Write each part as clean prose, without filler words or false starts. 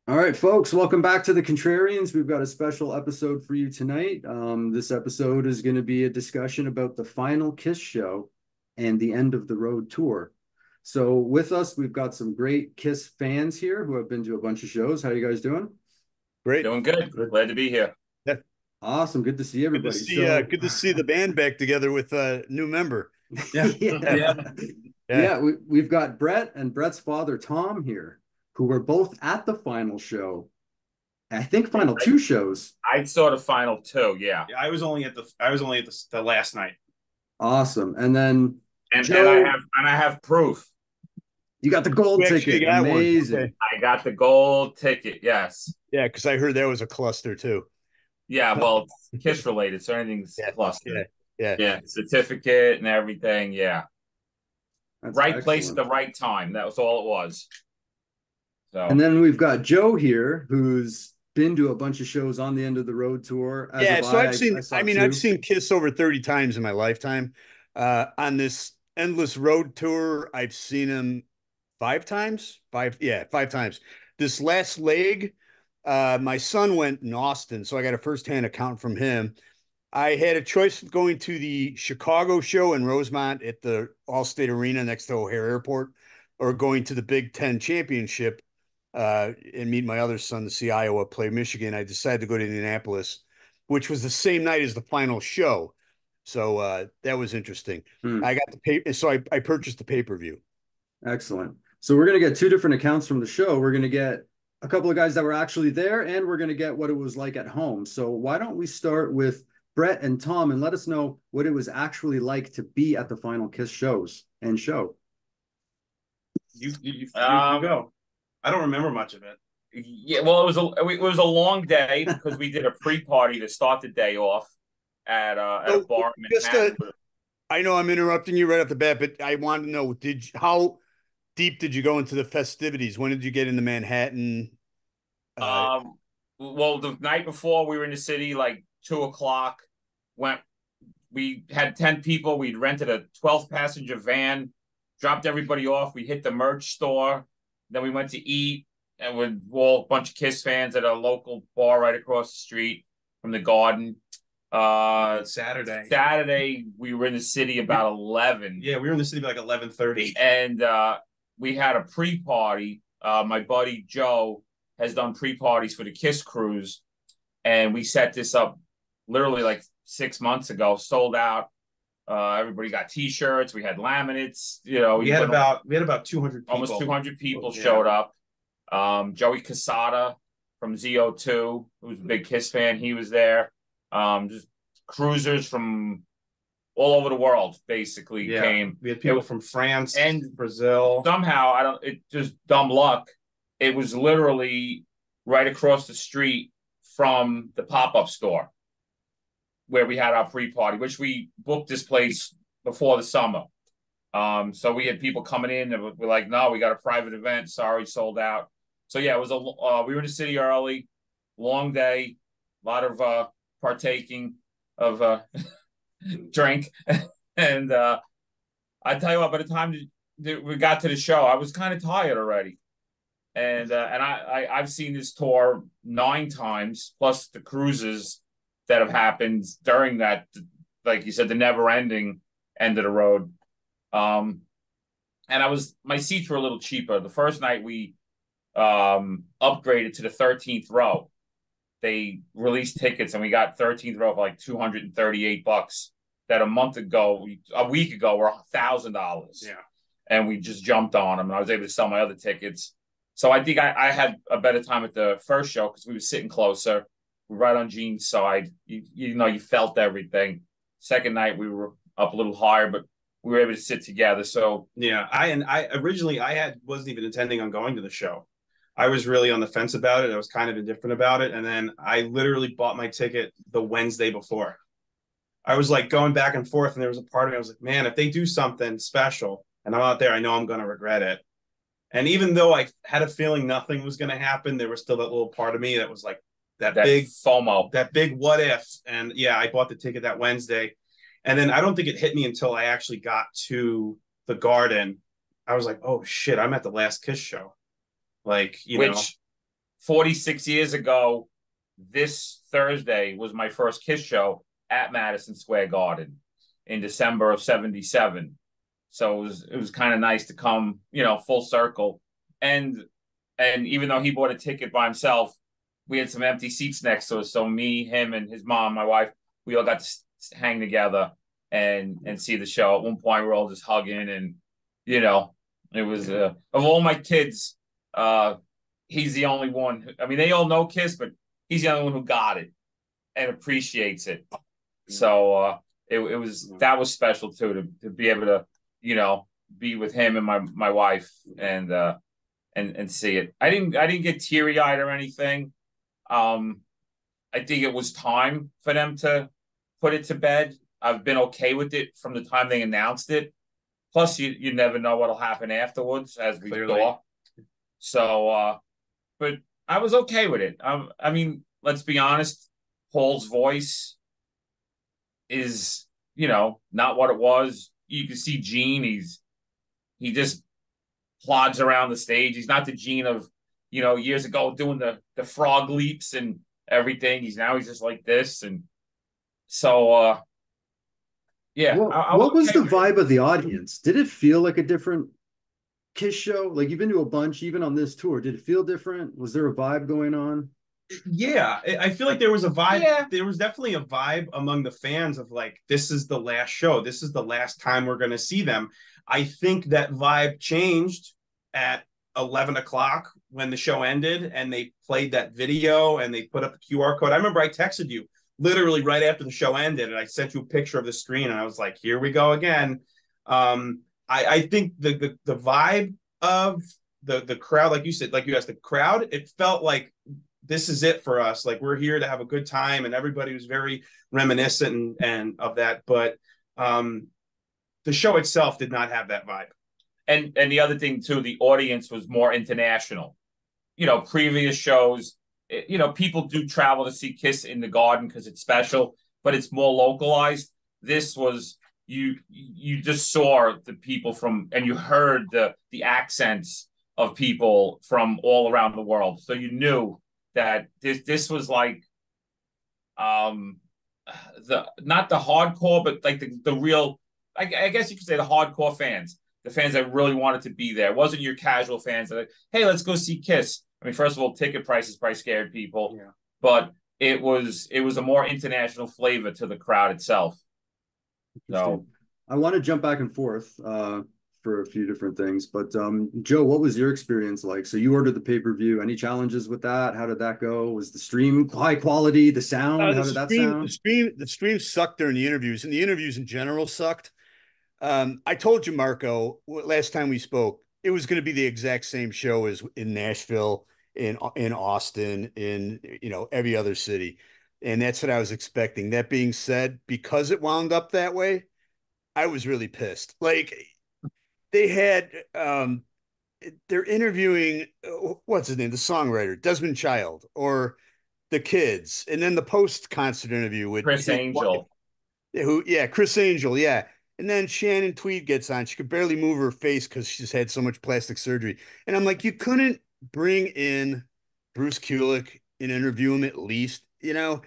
All right, folks, welcome back to the Contrarians. We've got a special episode for you tonight. This episode is going to be a discussion about the final Kiss show and the end of the road tour. So with us, we've got some great Kiss fans here who have been to a bunch of shows. How are you guys doing? Great. Doing good. Glad to be here. Yeah. Awesome. Good to see Good to everybody. see good to see the band back together with a new member. Yeah. Yeah. Yeah, we've got Brett and Brett's father, Tom, here, who were both at the final show. I think final two shows. I saw the final two. Yeah. Yeah, I was only at the last night. Awesome. And then And Joe, I have proof. you got the gold You actually ticket. got one. Amazing. Okay. I got the gold ticket. Yes. Yeah, because I heard that was a cluster too. Yeah. Well, it's Kiss related, so anything's Yeah. clustered. Yeah. Yeah. Certificate and everything. Yeah. That's Right place at excellent. the right time. That was all it was. And So then we've got Joe here, who's been to a bunch of shows on the End of the Road tour. As Yeah, have so I saw I've two. seen Kiss over 30 times in my lifetime. On this endless road tour, I've seen him five times. Five times. This last leg, my son went in Austin, so I got a firsthand account from him. I had a choice of going to the Chicago show in Rosemont at the Allstate Arena next to O'Hare Airport, or going to the Big Ten Championship and meet my other son to see Iowa play Michigan. I decided to go to Indianapolis, which was the same night as the final show. So that was interesting. I got the paper, so I purchased the pay-per-view. Excellent. So we're going to get two different accounts from the show. We're going to get a couple of guys that were actually there, and we're going to get what it was like at home. So why don't we start with Brett and Tom and let us know what it was actually like to be at the final Kiss shows and show. You go. I don't remember much of it. yeah. Well, it was a long day because we did a pre-party to start the day off at a bar in Just Manhattan. I know I'm interrupting you right off the bat, but I want to know, how deep did you go into the festivities? When did you get into Manhattan? Well, the night before we were in the city, like 2 o'clock. We had 10 people. We'd rented a 12-passenger van, dropped everybody off. We hit the merch store. Then we went to eat, and we're all a bunch of Kiss fans at a local bar right across the street from the Garden. Saturday, we were in the city about 11. Yeah, we were in the city by like 11:30. And we had a pre-party. My buddy Joe has done pre-parties for the Kiss cruise, and we set this up literally like 6 months ago. Sold out. Everybody got T-shirts. We had laminates. We had about 200 people. Almost 200 people Yeah. showed up. Joey Casada from ZO2, who's a big Kiss fan, he was there. Just cruisers from all over the world basically came. We had people from France and Brazil. Somehow, it just dumb luck. It was literally right across the street from the pop-up store where we had our pre-party, which we booked this place before the summer. So we had people coming in and we're like, no, we got a private event. Sorry, sold out. So yeah, it was we were in the city early, long day, a lot of partaking of drink. And I tell you what, by the time we got to the show, I was kind of tired already. And I've seen this tour 9 times, plus the cruises that have happened during that, like you said, the never-ending end of the road. And my seats were a little cheaper. The first night we upgraded to the 13th row. They released tickets and we got 13th row for like $238. That a week ago, were $1,000. Yeah. And we just jumped on them, and I was able to sell my other tickets. So I think I had a better time at the first show because we were sitting closer, right on Gene's side. You felt everything. Second night we were up a little higher, but we were able to sit together. So Yeah, I originally wasn't even intending on going to the show. I was really on the fence about it. I was kind of indifferent about it, and then I literally bought my ticket the Wednesday before. I was like going back and forth, and there was a part of me I was like, man, if they do something special and I'm out there, I know I'm going to regret it. And even though I had a feeling nothing was going to happen, there was still that little part of me that was like that big FOMO, that big what if. And yeah, I bought the ticket that Wednesday. And then I don't think it hit me until I actually got to the Garden. I was like, oh shit, I'm at the last Kiss show. Like, you know. 46 years ago, this Thursday was my first Kiss show at Madison Square Garden in December of '77. So it was kind of nice to come, full circle. And even though he bought a ticket by himself, we had some empty seats next to us. So me, him, and his mom, my wife, we all got to hang together and see the show. At one point, we were all just hugging, and it was of all my kids, he's the only one. I mean, they all know Kiss, but he's the only one who got it and appreciates it. So it was that was special too, to be able to be with him and my wife and see it. I didn't get teary eyed or anything. I think it was time for them to put it to bed. I've been okay with it from the time they announced it. Plus, you never know what'll happen afterwards, as we saw. So, but I was okay with it. I mean, let's be honest. Paul's voice is, not what it was. You can see Gene. He just plods around the stage. He's not the Gene of, years ago doing the frog leaps and everything. He's just like this. And so, yeah. What was the vibe of the audience? Did it feel like a different Kiss show? Like, you've been to a bunch, even on this tour. Did it feel different? Was there a vibe going on? Yeah, I feel like there was a vibe. Yeah. There was definitely a vibe among the fans of like, this is the last show. This is the last time we're going to see them. I think that vibe changed at 11 o'clock when the show ended and they played that video and they put up the QR code. I remember I texted you literally right after the show ended and I sent you a picture of the screen and I was like, here we go again. I think the vibe of the crowd, like you said, like you asked, the crowd, it felt like this is it for us. Like, we're here to have a good time, and everybody was very reminiscent and of that. But the show itself did not have that vibe. And the other thing too, the audience was more international. Previous shows, people do travel to see Kiss in the Garden because it's special, but it's more localized. This was you just saw the people from, and you heard the accents of people from all around the world. So you knew that this was like not the hardcore, but like the real, I guess you could say the hardcore fans, the fans that really wanted to be there. It wasn't your casual fans that like, hey, let's go see Kiss. I mean, first of all, ticket prices probably scared people, but it was a more international flavor to the crowd itself. So I want to jump back and forth for a few different things, but Joe, what was your experience like? So you ordered the pay-per-view. Any challenges with that? How did that go? Was the stream high quality? The sound? How did that sound? The stream sucked during the interviews, and the interviews in general sucked. I told you, Marco, last time we spoke, it was going to be the exact same show as in Nashville, in Austin, in every other city, and that's what I was expecting. That being said, because it wound up that way, I was really pissed. Like, they had they're interviewing what's his name, the songwriter Desmond Child, or the kids, and then the post-concert interview with Chris Angel, Chris Angel, yeah. And then Shannon Tweed gets on. She could barely move her face because she's had so much plastic surgery. And I'm like, you couldn't bring in Bruce Kulick and interview him at least, Yeah.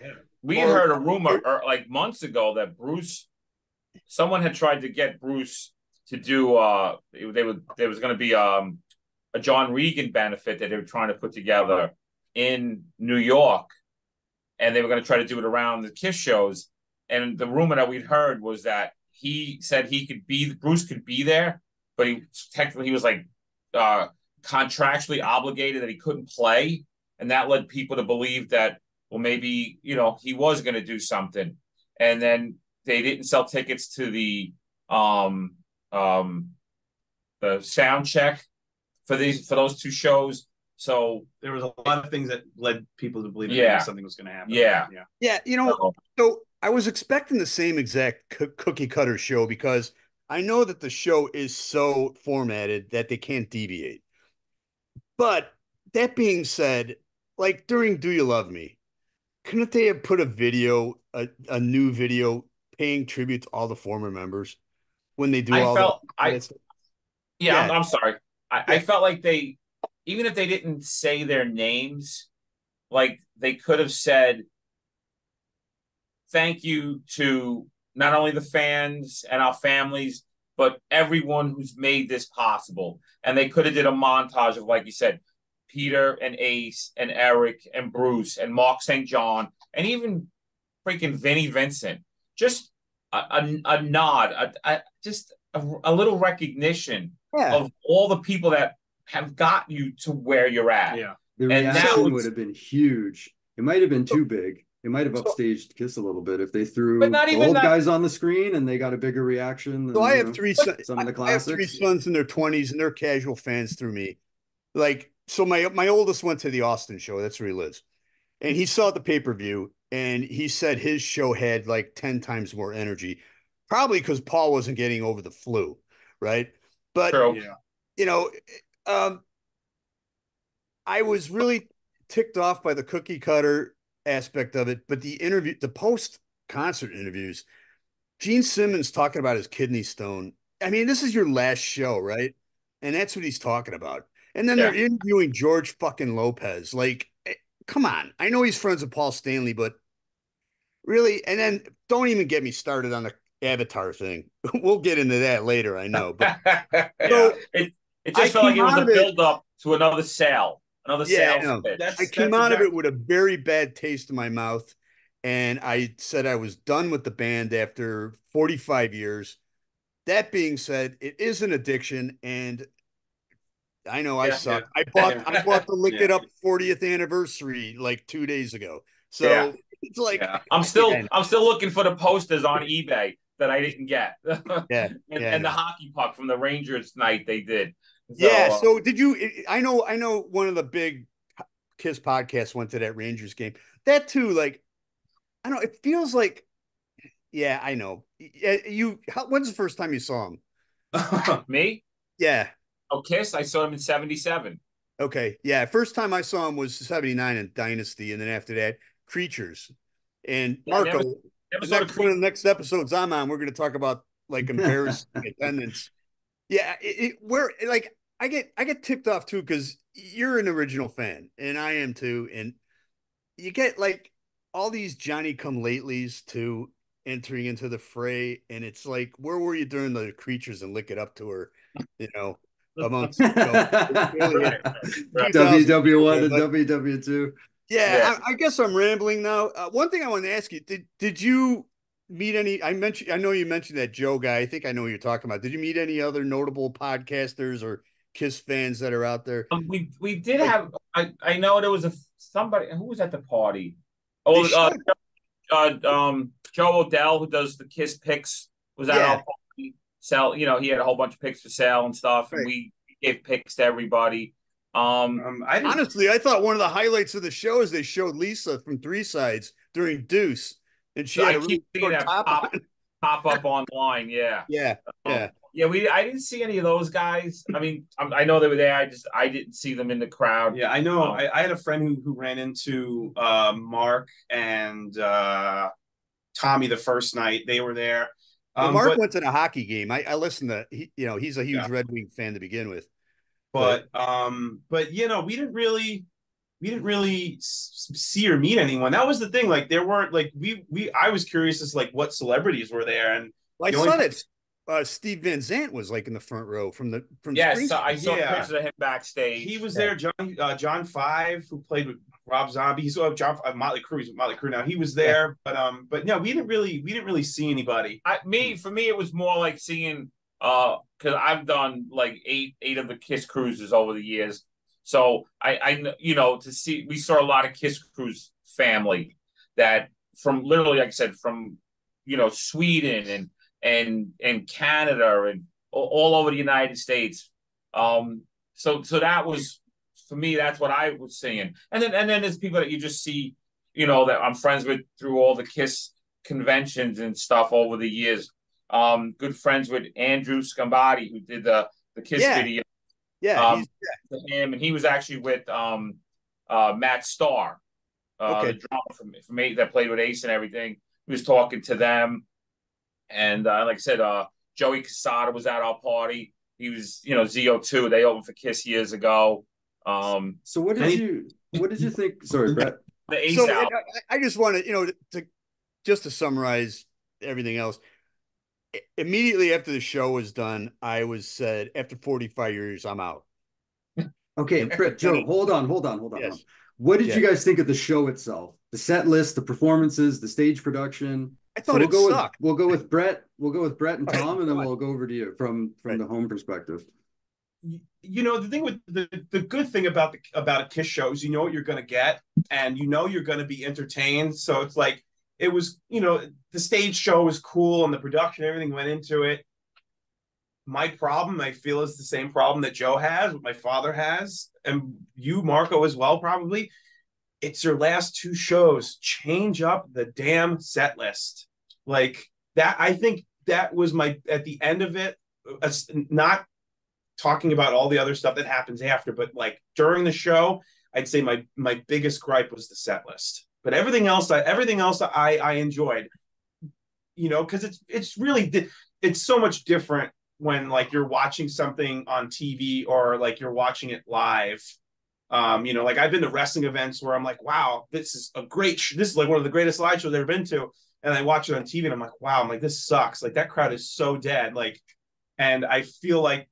We had heard a rumor like months ago that someone had tried to get Bruce to do there was going to be a John Regan benefit that they were trying to put together in New York, and they were going to try to do it around the Kiss shows. And the rumor that we'd heard was that he said Bruce could be there, but he was like contractually obligated that he couldn't play, and that led people to believe that, well, maybe he was going to do something. And then they didn't sell tickets to the sound check for those two shows. So there was a lot of things that led people to believe that something was going to happen. Yeah. So I was expecting the same exact cookie cutter show, because I know that the show is so formatted that they can't deviate. But that being said, like during Do You Love Me, couldn't they have put a new video paying tribute to all the former members when they do I'm sorry. I felt like they, even if they didn't say their names, like they could have said thank you to not only the fans and our families, but everyone who's made this possible. And they could have did a montage of, like you said, Peter and Ace and Eric and Bruce and Mark St. John and even freaking Vinnie Vincent. Just a nod, just a little recognition of all the people that have got you to where you're at. Yeah. The reaction would have been huge. It might have been too big. It might have upstaged Kiss a little bit if they threw the old guys on the screen and they got a bigger reaction. Than, so I have three sons. Some of the I have classics. 3 sons in their 20s, and they're casual fans through me. Like, so my oldest went to the Austin show. That's where he lives. And he saw the pay-per-view, and he said his show had like 10 times more energy, probably because Paul wasn't getting over the flu, right? But, you know, I was really ticked off by the cookie cutter aspect of it, but the post-concert interviews, Gene Simmons talking about his kidney stone. I mean, this is your last show, right? And that's what he's talking about. And then they're interviewing George fucking Lopez. Like, come on. I know he's friends with Paul Stanley, but really, and then don't even get me started on the Avatar thing. We'll get into that later, I know. But so, it just felt like it was a build-up to another sale. Another sales pitch. I came out of it with a very bad taste in my mouth, and I said I was done with the band after 45 years. That being said, it is an addiction, and I know I suck. I bought the Lick It Up 40th anniversary like 2 days ago. So it's like I'm still looking for the posters on eBay that I didn't get. And the hockey puck from the Rangers night they did. So, so did you? I know one of the big Kiss podcasts went to that Rangers game. That too, like, I don't know. It feels like, I know. When's the first time you saw him? Me? Yeah. Oh, Kiss. I saw him in '77. Okay, yeah. First time I saw him was '79 in Dynasty, and then after that, Creatures. And Marco, one of the next episodes I'm on, we're going to talk about like embarrassing attendance. Yeah, I get ticked off too because you're an original fan and I am too, and you get like all these Johnny Come Latelys too entering into the fray, and it's like, where were you during the Creatures and Lick It Up tour? You know, amongst WW1 and WW2. Yeah, I guess I'm rambling now. One thing I want to ask you: Did you meet any? I know you mentioned that Joe guy. I think I know who you're talking about. Did you meet any other notable podcasters or Kiss fans that are out there? We did have. I know there was somebody who was at the party. Oh, Joe Odell, who does the Kiss picks, was at our party. He had a whole bunch of picks for sale and stuff, and we gave picks to everybody. Honestly, I thought one of the highlights of the show is they showed Lisa from Three Sides during Deuce, and she had a really short top up online. Yeah. I didn't see any of those guys. I mean, I know they were there. I didn't see them in the crowd. Yeah, I know. I had a friend who ran into Mark and Tommy the first night. They were there. Mark went to the hockey game. I listened to. He's a huge Red Wing fan to begin with. But we didn't really see or meet anyone. That was the thing. Like there weren't like I was curious as like what celebrities were there, and I saw that Steve Van Zandt was like in the front row from so I saw pictures of him backstage. He was there. John Five, who played with Rob Zombie. He saw Motley Crue. He's Motley Crue now. He was there, but no, we didn't really see anybody. For me, it was more like seeing. Because I've done like eight of the Kiss cruises over the years, so I we saw a lot of Kiss cruise family that from literally, like I said, from Sweden and Canada and all over the United States. So that was for me. That's what I was seeing, and then there's people that you just see, that I'm friends with through all the Kiss conventions and stuff over the years. Good friends with Andrew Scambati, who did the Kiss video. Yeah, him, and he was actually with Matt Starr, the drummer from that played with Ace and everything. He was talking to them, and like I said, Joey Casada was at our party. He was, ZO2. They opened for Kiss years ago. So what did you think? Sorry, Brett. The Ace So album. I just want to, just to summarize everything else. Immediately after the show was done, I was said, after 45 years, I'm out. Okay, Brett, Joe, hold on. Yes. What did you guys think of the show itself? The set list, the performances, the stage production? I thought it sucked. We'll go with Brett. We'll go with Brett and Tom, and then Right. we'll go over to you from the home perspective. The thing with the good thing about a Kiss show is you know what you're going to get, and you know you're going to be entertained. So it's like it was, the stage show was cool, and the production, everything went into it. My problem, I feel, is the same problem that Joe has, what my father has, and you, Marco, as well, probably. It's your last two shows. Change up the damn set list. Like that, I think that was at the end of it, not talking about all the other stuff that happens after, but like during the show, I'd say my biggest gripe was the set list. But everything else I enjoyed, because it's so much different when like you're watching something on TV or like you're watching it live. Like I've been to wrestling events where I'm like, wow, this is like one of the greatest live shows I've ever been to. And I watch it on TV and I'm like, wow, this sucks. Like that crowd is so dead. Like, and I feel like,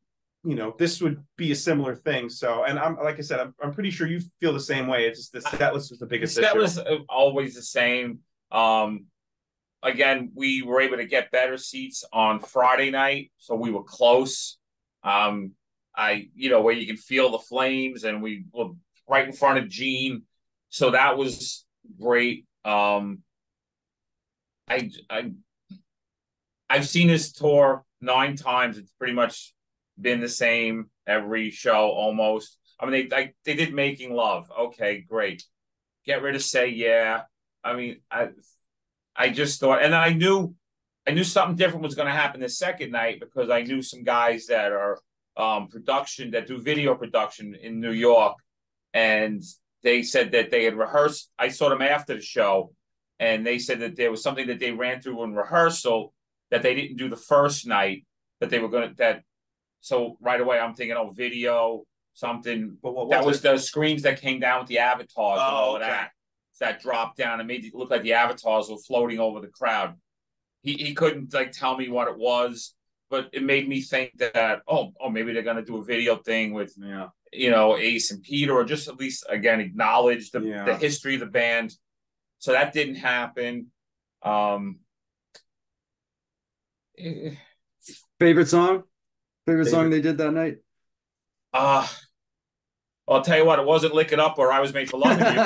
this would be a similar thing. So, and like I said, I'm pretty sure you feel the same way. It's just the set list was the biggest issue. Set list always the same. Again, we were able to get better seats on Friday night, so we were close. Where you can feel the flames, and we were right in front of Gene, so that was great. I've seen this tour 9 times. It's pretty much been the same every show almost. I mean, they did Making Love. Okay, great. Get rid of Say Yeah. I mean, I just thought, and I knew something different was going to happen the second night because I knew some guys that are that do video production in New York, and they said that they had rehearsed. I saw them after the show, and they said that there was something that they ran through in rehearsal that they didn't do the first night that they were going to. So right away, I'm thinking, video, something. But what was the screens that came down with the avatars and all of that. That dropped down and made it look like the avatars were floating over the crowd. He couldn't tell me what it was, but it made me think that maybe they're gonna do a video thing with Ace and Peter, or just at least again acknowledge the history of the band. So that didn't happen. Favorite song they did that night? I'll tell you what, it wasn't Lick It Up or I Was Made for Loving You.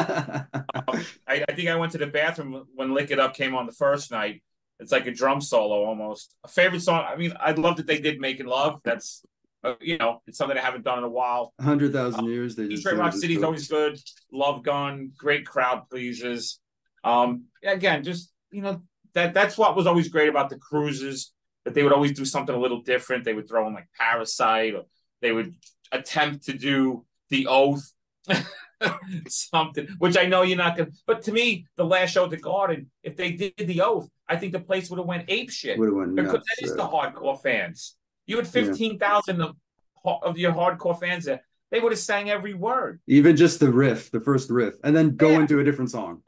I think I went to the bathroom when Lick It Up came on the first night. It's like a drum solo almost. A favorite song, I mean, I love that they did Making Love. That's, it's something I haven't done in a while. 100,000 years. They just Rock City's always good. Love Gun, great crowd pleasers. Again, just, that's what was always great about the cruises, that they would always do something a little different. They would throw in like Parasite, or they would attempt to do The Oath, something, which I know you're not going to, but to me, the last show at the Garden, if they did The Oath, I think the place would have went ape shit. Because that is the hardcore fans. You had 15,000 of your hardcore fans there. They would have sang every word. Even just the first riff, and then go into a different song,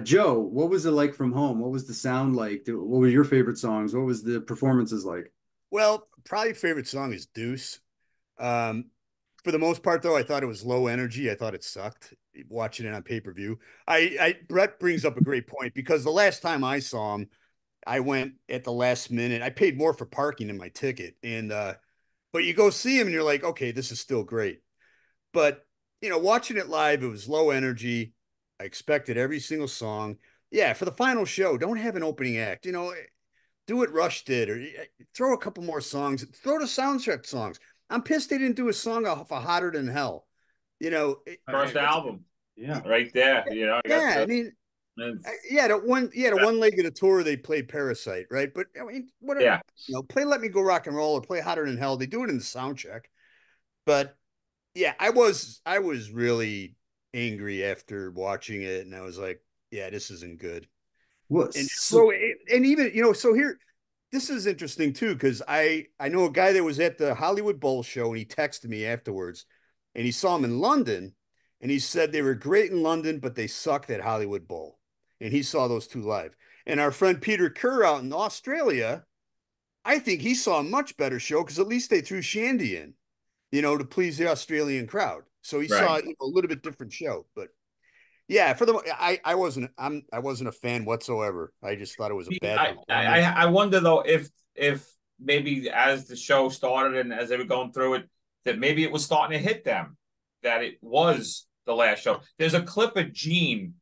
Joe, what was it like from home? What was the sound like? What were your favorite songs? What was the performances like? Well, probably favorite song is Deuce. For the most part, though, I thought it was low energy. I thought it sucked watching it on pay-per-view. Brett brings up a great point, because the last time I saw him, I went at the last minute. I paid more for parking than my ticket. But you go see him and you're like, okay, this is still great. But, watching it live, it was low energy. I expected every single song. Yeah, for the final show, don't have an opening act. Do what Rush did, or throw a couple more songs. Throw the soundtrack songs. I'm pissed they didn't do a song off of Hotter Than Hell. First album. Yeah. Right there. The one leg of the tour they played Parasite, right? But I mean, whatever. Yeah. Play Let Me Go Rock and Roll or play Hotter Than Hell. They do it in the sound check. But yeah, I was really angry after watching it, and I was like, yeah, this isn't good. What? And even, so here, this is interesting too, because I know a guy that was at the Hollywood Bowl show, and he texted me afterwards, and he saw them in London, and he said they were great in London, but they sucked at Hollywood Bowl. And he saw those two live. And our friend Peter Kerr out in Australia, I think he saw a much better show because at least they threw Shandy in, to please the Australian crowd. So he saw a little bit different show. But yeah, I wasn't a fan whatsoever. I just thought it was a bad. I wonder though if maybe as the show started and as they were going through it, that maybe it was starting to hit them that it was the last show. There's a clip of Gene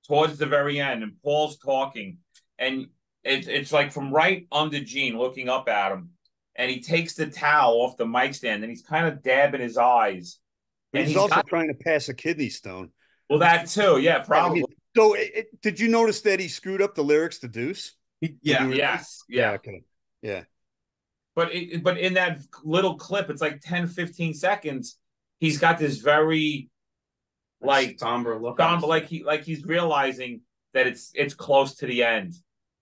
towards the very end, and Paul's talking, and it's like from right under Gene looking up at him, and he takes the towel off the mic stand and he's kind of dabbing his eyes. And he's also trying to pass a kidney stone. Well, that too, yeah, probably. So did you notice that he screwed up the lyrics to Deuce? Yeah. Yes. Yeah. Okay. Yeah. But in that little clip, it's like 10, 15 seconds. He's got this very somber look, like he's realizing that it's close to the end.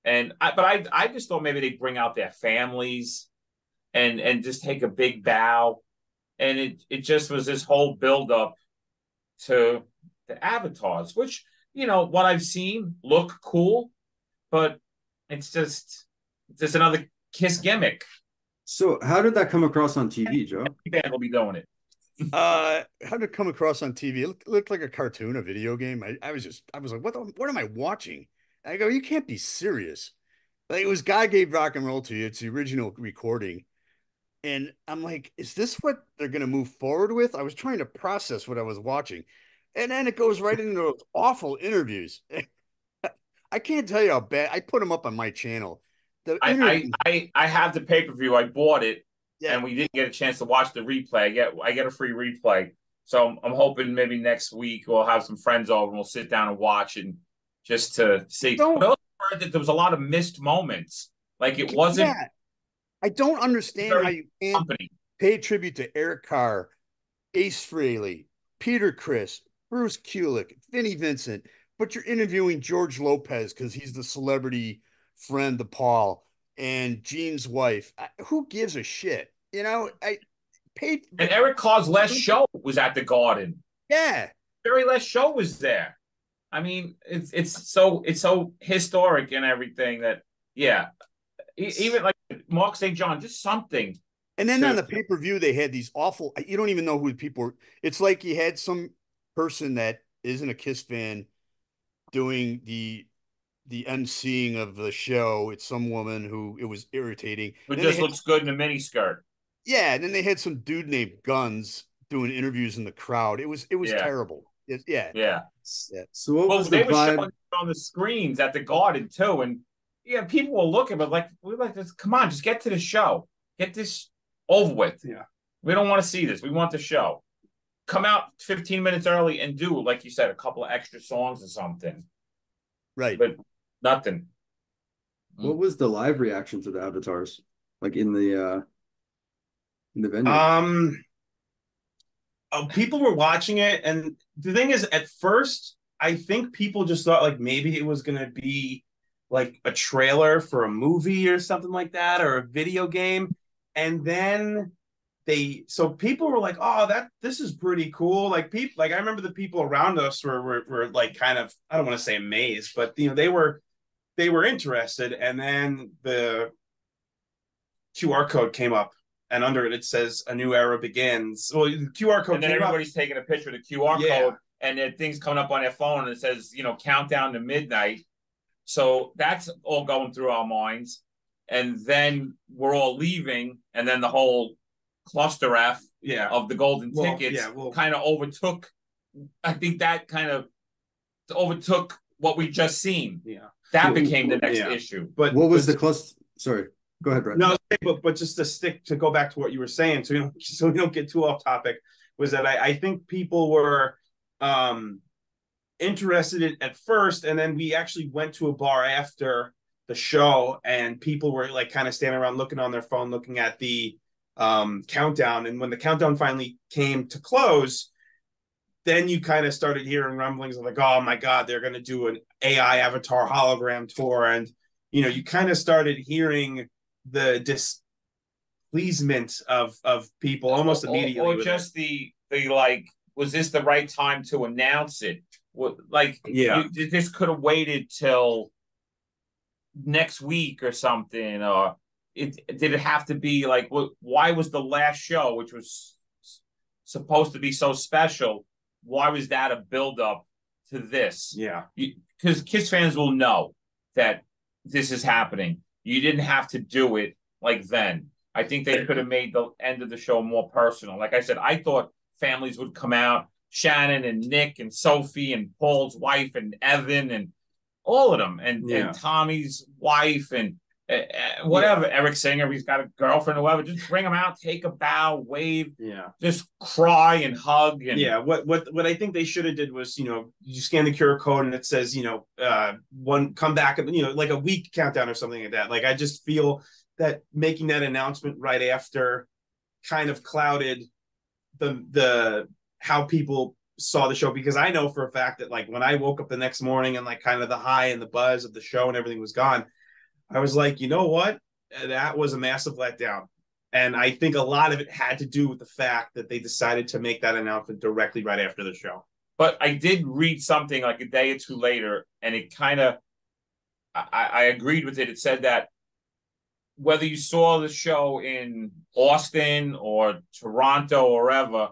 And I just thought maybe they'd bring out their families and just take a big bow. And it just was this whole build up to the avatars, which, what I've seen look cool, but it's just another Kiss gimmick. So how did that come across on TV, Joe? Band will be doing it. How did it come across on TV? It looked like a cartoon, a video game. I was like, what am I watching? I go, you can't be serious. Like, it was God Gave Rock and Roll to You. It's the original recording. And I'm like, is this what they're going to move forward with? I was trying to process what I was watching. And then it goes right into those awful interviews. I can't tell you how bad. I put them up on my channel. I have the pay-per-view. I bought it, and we didn't get a chance to watch the replay. I get a free replay. So I'm hoping maybe next week we'll have some friends over and we'll sit down and watch and just to see. I also heard that there was a lot of missed moments. Like it wasn't. Yeah. I don't understand how you can't pay tribute to Eric Carr, Ace Frehley, Peter Criss, Bruce Kulick, Vinnie Vincent, but you're interviewing George Lopez because he's the celebrity friend to Paul and Gene's wife. Who gives a shit? I paid. And Eric Carr's last show was at the Garden. Yeah, very last show was there. I mean, it's so historic and everything that even like Mark St. John, just something. And then on the pay-per-view, they had these awful. You don't even know who the people were. It's like you had some person that isn't a Kiss fan doing the emceeing of the show. It's some woman who it was irritating. Who just looks good in a miniskirt. Yeah, and then they had some dude named Guns doing interviews in the crowd. It was terrible. Yeah. So what was the they were vibe? showing on the screens at the Garden too, and people were looking, but we're like, come on, just get to the show, get this over with. Yeah, we don't want to see this. We want the show. Come out 15 minutes early and do, like you said, a couple of extra songs or something. Right, but nothing. What was the live reaction to the avatars, like in the venue? People were watching it, and the thing is, at first, I think people just thought like maybe it was gonna be like a trailer for a movie or something like that, or a video game, and then people were like, "Oh, this is pretty cool." Like I remember the people around us were like kind of, I don't want to say amazed, but they were interested, and then the QR code came up. And under it says "A New Era Begins." Well, the QR code. And then everybody's taking a picture of the QR code, and then things coming up on their phone, and it says, countdown to midnight. So that's all going through our minds, and then we're all leaving, and then the whole cluster F of the golden tickets kind of overtook. I think that kind of overtook what we just seen. Yeah, that became the next issue. But what was the cluster? Sorry. Go ahead, Brett. No, but just to go back to what you were saying, so we don't get too off topic, was that I think people were interested at first, and then we actually went to a bar after the show, and people were like kind of standing around looking on their phone, looking at the countdown. And when the countdown finally came to close, then you kind of started hearing rumblings of like, oh my God, they're going to do an AI avatar hologram tour, and you kind of started hearing the displeasement of people almost immediately. Or just the like, was this the right time to announce it? Like, this could have waited till next week or something, or did it have to be like, why was the last show, which was supposed to be so special, why was that a build-up to this? Yeah. Because Kiss fans will know that this is happening. You didn't have to do it like then. I think they could have made the end of the show more personal. Like I said, I thought families would come out, Shannon and Nick and Sophie and Paul's wife and Evan and all of them, and Tommy's wife and whatever, Eric Singer, he's got a girlfriend or whatever, just bring him out, take a bow, wave, just cry and hug. And what I think they should have did was, you scan the QR code and it says, one come back, like a week countdown or something like that. Like, I just feel that making that announcement right after kind of clouded the how people saw the show, because I know for a fact that, like, when I woke up the next morning and like kind of the high and the buzz of the show and everything was gone, I was like, you know what? That was a massive letdown. And I think a lot of it had to do with the fact that they decided to make that announcement directly right after the show. But I did read something like a day or two later, and it kind of, I agreed with it. It said that whether you saw the show in Austin or Toronto or wherever,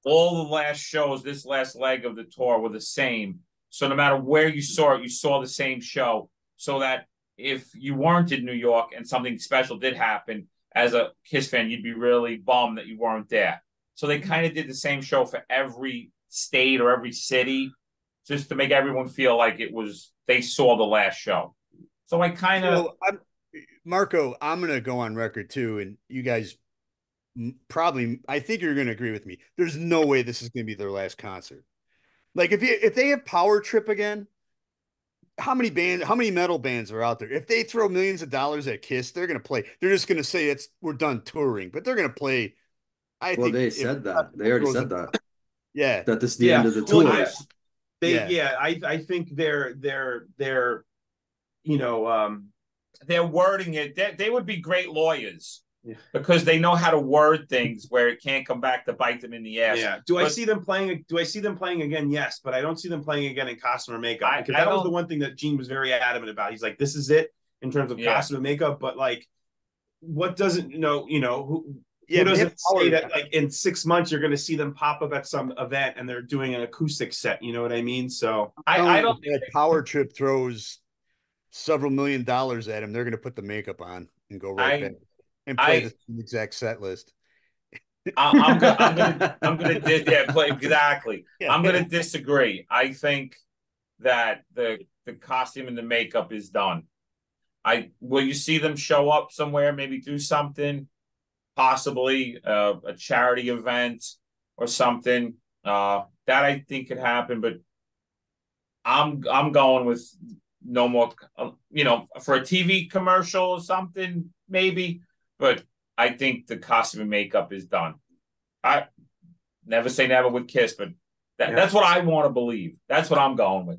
all the last shows, this last leg of the tour, were the same. So no matter where you saw it, you saw the same show. So that if you weren't in New York and something special did happen, as a Kiss fan, you'd be really bummed that you weren't there. So they kind of did the same show for every state or every city, just to make everyone feel like they saw the last show. So I kind of... Marco, I'm going to go on record too, and you guys probably, I think you're going to agree with me. There's no way this is going to be their last concert. Like, if they have Power Trip again, how many metal bands are out there? If they throw millions of dollars at Kiss, they're going to play. They're just going to say we're done touring, but they're going to play. They said that. They already said that. Yeah. That this is the end of the tour. I think they're wording it. They would be great lawyers. Because they know how to word things where it can't come back to bite them in the ass. Yeah. Do I see them playing again? Yes, but I don't see them playing again in costume or makeup. Because that was the one thing that Gene was very adamant about. He's like, this is it in terms of costume and makeup. But like, what doesn't who doesn't say that like in 6 months you're going to see them pop up at some event and they're doing an acoustic set? You know what I mean? So I don't think Power Trip throws several $1 million at him. They're going to put the makeup on and go right back. And play the exact set list. I'm gonna play exactly. Yeah. I'm gonna disagree. I think that the costume and the makeup is done. Will you see them show up somewhere, maybe do something, possibly a charity event or something. That I think could happen, but I'm going with no more. For a TV commercial or something, maybe. But I think the costume and makeup is done. I never say never with Kiss, but that's what I want to believe. That's what I'm going with.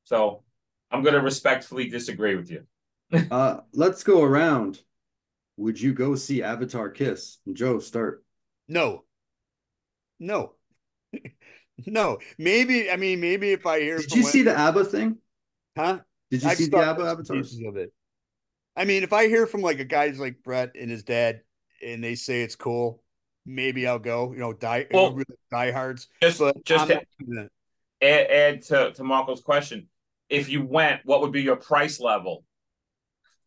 So I'm going to respectfully disagree with you. Let's go around. Would you go see Avatar Kiss? Joe, start. No. No. Maybe if I hear. Did you see the ABBA thing? Huh? Did you see the ABBA Avatar? Of it. I mean, if I hear from like a guys like Brett and his dad, and they say it's cool, maybe I'll go. Diehards. Just to add to Marco's question, if you went, what would be your price level?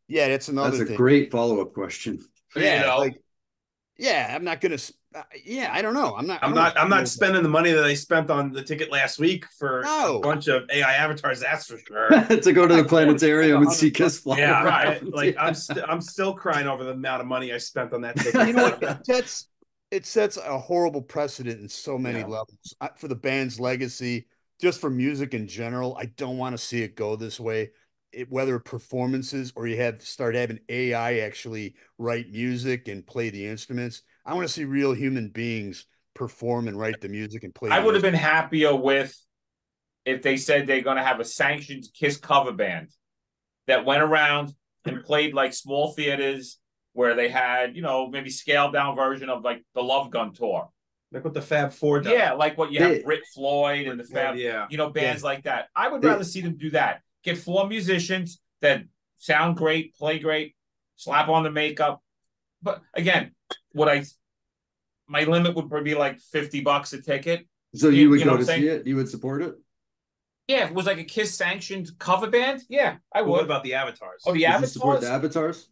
Yeah, that's another. That's a great follow-up question. Yeah, I'm not gonna. I don't know. I'm not spending the money that I spent on the ticket last week for a bunch of AI avatars. That's for sure. To go to the planetarium and see Kiss fly. Yeah, right. Like I'm still crying over the amount of money I spent on that ticket. You know what? It sets a horrible precedent in so many levels for the band's legacy, just for music in general. I don't want to see it go this way. Whether performances or you start having AI actually write music and play the instruments. I want to see real human beings perform and write the music and play. I would have been happier with if they said they're going to have a sanctioned Kiss cover band that went around and played like small theaters where they had, maybe scaled down version of like the Love Gun tour. Like what the Fab Four does. Yeah, like what you have Brit Floyd and the Fab, yeah. Bands like that. I would rather see them do that. Get 4 musicians that sound great, play great, slap on the makeup. But again, my limit would be like $50 a ticket. So you would go to see it? You would support it? Yeah, if it was like a Kiss sanctioned cover band, yeah, I would. What about the Avatars? Oh, the Avatars? You support the Avatars?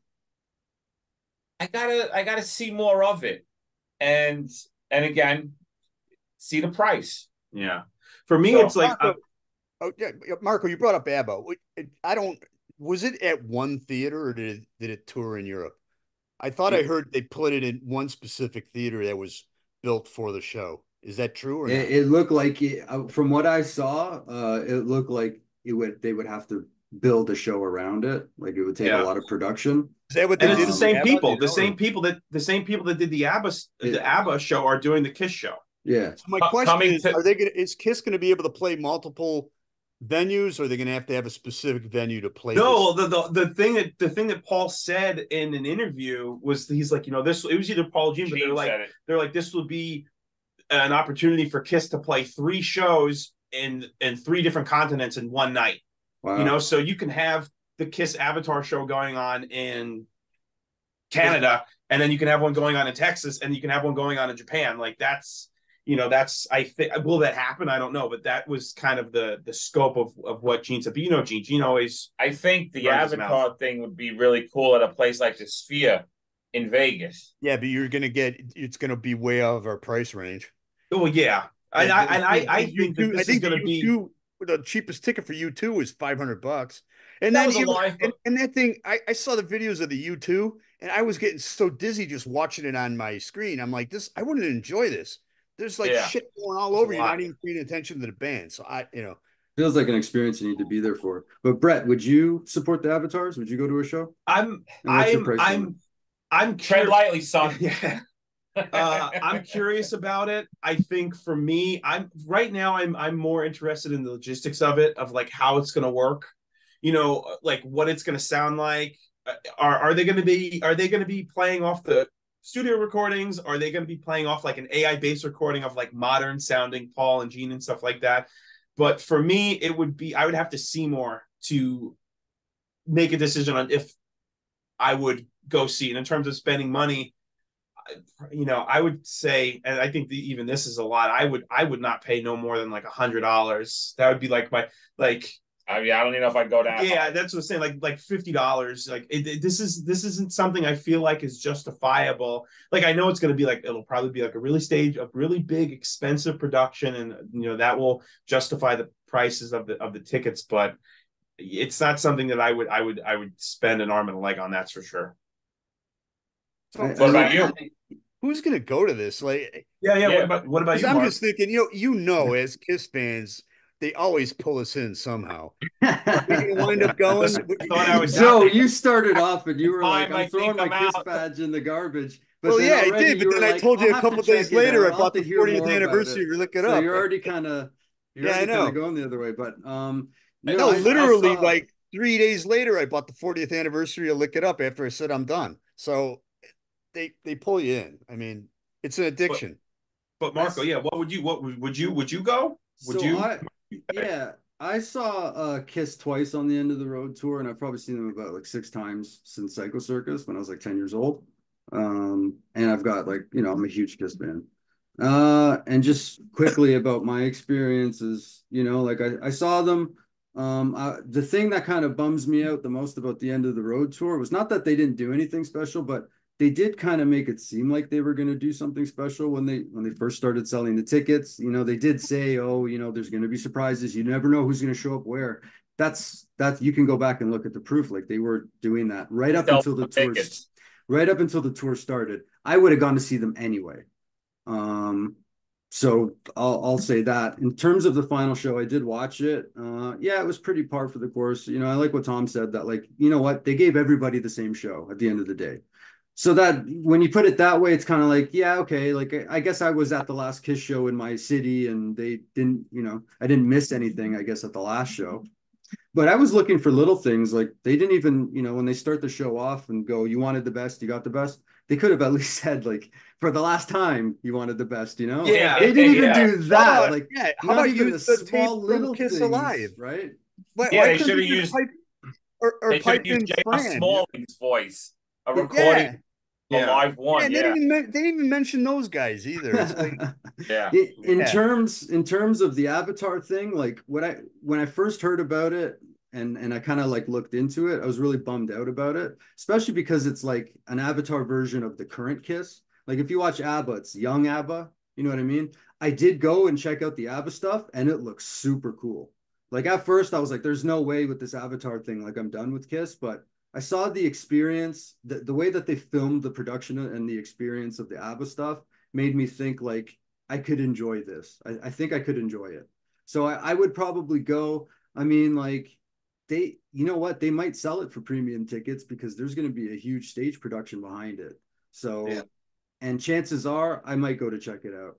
I gotta see more of it. And again, see the price. Yeah. For me, it's like Marco, you brought up ABBA. Was it at one theater or did it tour in Europe? I thought I heard they put it in one specific theater that was built for the show. Is that true or not? It looked like from what I saw, it looked like they would have to build a show around it. Like it would take a lot of production. Is that what they did? It's the same people. The same people that did the ABBA show are doing the Kiss show. Yeah. So my question is, is Kiss going to be able to play multiple venues, or are they going to have a specific venue to play? No, the thing that Paul said in an interview was, he's like, this, it was either Paul or Gene, but they're like this will be an opportunity for Kiss to play 3 shows in 3 different continents in one night. Wow. So you can have the Kiss Avatar show going on in Canada, and then you can have one going on in Texas, and you can have one going on in Japan. Like that's I think, will that happen? I don't know, but that was kind of the scope of what Gene said. But Gene always. I think the Avatar thing would be really cool at a place like the Sphere in Vegas. Yeah, but it's going to be way out of our price range. Oh yeah, I think this is going to be. The cheapest ticket for U2 is $500, and that was a lie. And that thing, I saw the videos of the U2, and I was getting so dizzy just watching it on my screen. I'm like, I wouldn't enjoy this. There's like shit going all over you, not even paying attention to the band. So feels like an experience you need to be there for. But Brett, would you support the Avatars? Would you go to a show? I'm tread lightly, son. Yeah. I'm curious about it. I think for me, I'm more interested in the logistics of it, of like how it's going to work, like what it's going to sound like. Are they going to be playing off the studio recordings? Are they going to be playing off like an AI based recording of like modern sounding Paul and Gene and stuff like that? But for me, I would have to see more to make a decision on if I would go see it. In terms of spending money, I would say, and I think even this is a lot. I would not pay no more than like $100. That would be like I don't even know if I'd go down. Yeah, that's what I'm saying. Like $50. Like this isn't something I feel like is justifiable. Like I know it's going to be like, it'll probably be like a really big, expensive production, and that will justify the prices of the tickets. But it's not something that I would spend an arm and a leg on. That's for sure. So what about you? Who's going to go to this? Like, yeah. What about you? I'm Mark? just thinking, as Kiss fans, they always pull us in somehow. Are we going to wind up going? So you started off and you were like, I'm throwing my Kiss badge in the garbage. But I did. But then I told you a couple days later, I bought the 40th anniversary. Look it up. So you're already kind of going the other way. But literally like 3 days later, I bought the 40th anniversary of Lick It Up after I said I'm done. So they pull you in. I mean, it's an addiction. But Marco, would you go? I saw Kiss twice on the End of the Road tour, and I've probably seen them about like 6 times since Psycho Circus when I was like 10 years old. And I've got I'm a huge Kiss fan. And just quickly about my experiences, I saw them. The thing that kind of bums me out the most about the End of the Road tour was not that they didn't do anything special, but they did kind of make it seem like they were going to do something special when they first started selling the tickets. They did say, there's going to be surprises. You never know who's going to show up where. That's you can go back and look at the proof. Like they were doing that right up until the tour started. I would have gone to see them anyway. So I'll say that. In terms of the final show, I did watch it. It was pretty par for the course. I like what Tom said, that they gave everybody the same show at the end of the day. So that when you put it that way, it's kind of like, okay. Like, I guess I was at the last Kiss show in my city and they didn't, I didn't miss anything, I guess, at the last show. But I was looking for little things like they didn't even, when they start the show off and go, you wanted the best, you got the best. They could have at least said like, for the last time, you wanted the best, Yeah. They didn't even Yeah. do that. Like, How not about even use the the tape small from little Kiss things, Alive? right? Yeah, Why they couldn't should have they just used pipe or they should have pipe used in J.R. Fran? Smalling's voice, a Yeah. recording, a Yeah. live one. And Yeah, they didn't even mention those guys either. It's like, yeah. In yeah. terms of the Avatar thing, like when I first heard about it and I kind of like looked into it, I was really bummed out about it, especially because it's like an Avatar version of the current Kiss. Like if you watch ABBA, it's young ABBA, you know what I mean? I did go and check out the ABBA stuff and it looks super cool. Like at first I was like, there's no way with this Avatar thing, like I'm done with Kiss, but I saw the experience, the way that they filmed the production and the experience of the ABBA stuff made me think like I could enjoy this. I think I could enjoy it. So I would probably go. I mean, like you know what? They might sell it for premium tickets because there's going to be a huge stage production behind it. So, Yeah. and chances are I might go to check it out.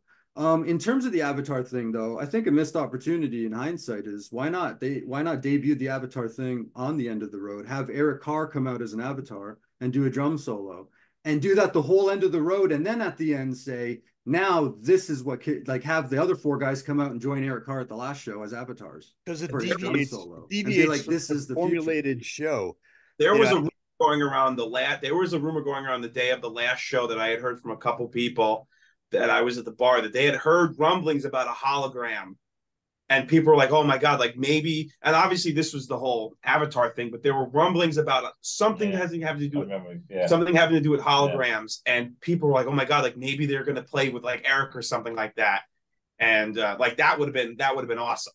In terms of the Avatar thing, though, I think a missed opportunity in hindsight is why not debut the Avatar thing on the end of the road, have Eric Carr come out as an Avatar and do a drum solo, and do that the whole end of the road, and then at the end say, now this is what like have the other four guys come out and join Eric Carr at the last show as avatars because it for his drum solo, and be deviates like, from this the is the formulated future. show. There was a rumor going around there was a rumor going around the day of the last show that I had heard from a couple people that I was at the bar that they had heard rumblings about a hologram. And people were like, oh my God, like maybe, and obviously this was the whole Avatar thing, but there were rumblings about something having to do with something having to do with holograms. And people were like, oh my God, like maybe they're gonna play with like Eric or something like that. And like that would have been awesome.